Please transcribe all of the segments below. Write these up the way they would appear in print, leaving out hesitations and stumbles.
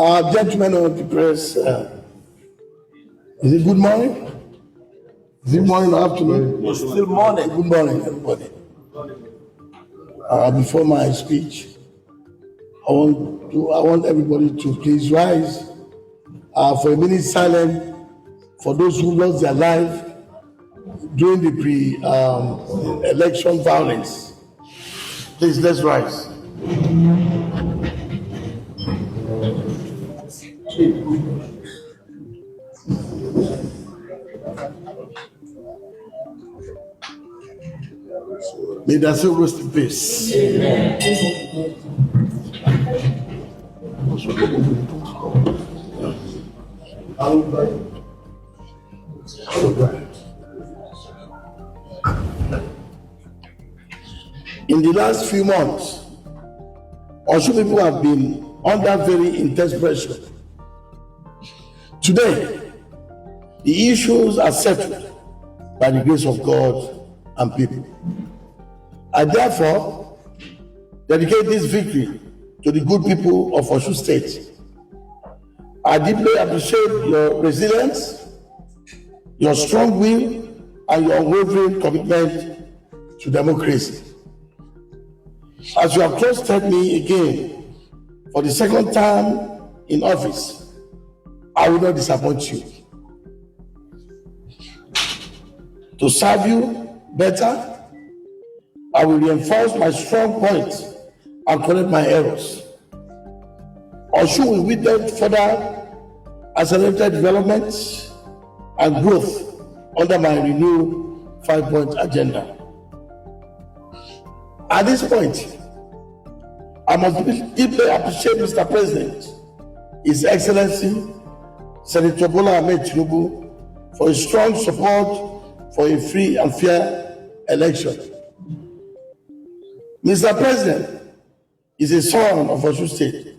Gentlemen of the press, is it good morning? Is it morning or afternoon? It's still morning. Good morning, everybody. Before my speech, I want everybody to please rise for a minute silence for those who lost their life during the pre-election violence. Please, let's rise. May their soul rest in peace. Amen. In the last few months, Osun people have been under very intense pressure. Today, the issues are settled by the grace of God and people. I therefore dedicate this victory to the good people of Osun State. I deeply appreciate your resilience, your strong will, and your unwavering commitment to democracy. As you have trusted me again for the second time in office, I will not disappoint you. To serve you better, I will reinforce my strong points and correct my errors. Osun will witness further accelerated development and growth under my renewed 5-point agenda. At this point, I must deeply appreciate Mr. President, His Excellency, Senator Bola Ahmed Tinubu, for his strong support for a free and fair election. Mr. President is a son of Osun State,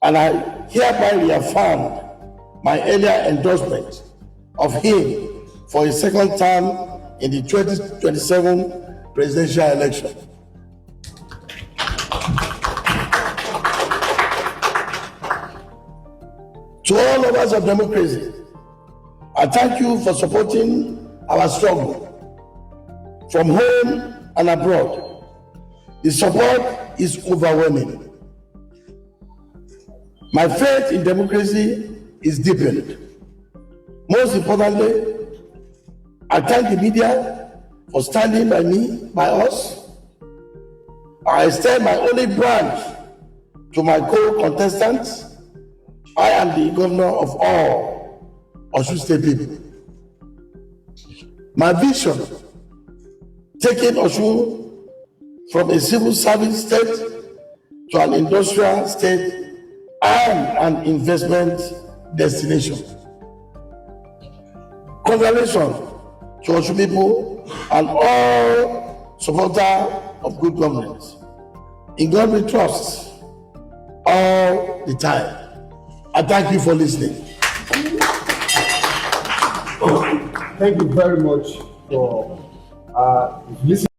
and I hereby reaffirm my earlier endorsement of him for a second term in the 2027 presidential election. To all lovers of democracy, I thank you for supporting our struggle from home and abroad. The support is overwhelming. My faith in democracy is deepened. Most importantly, I thank the media for standing by us. I extend my olive branch to my co-contestants. I am the governor of all Osun State people. My vision, taking Osun from a civil service state to an industrial state and an investment destination. Congratulations to Osun people and all supporters of good governance. In God we trust all the time. I thank you for listening. Thank you very much for listening.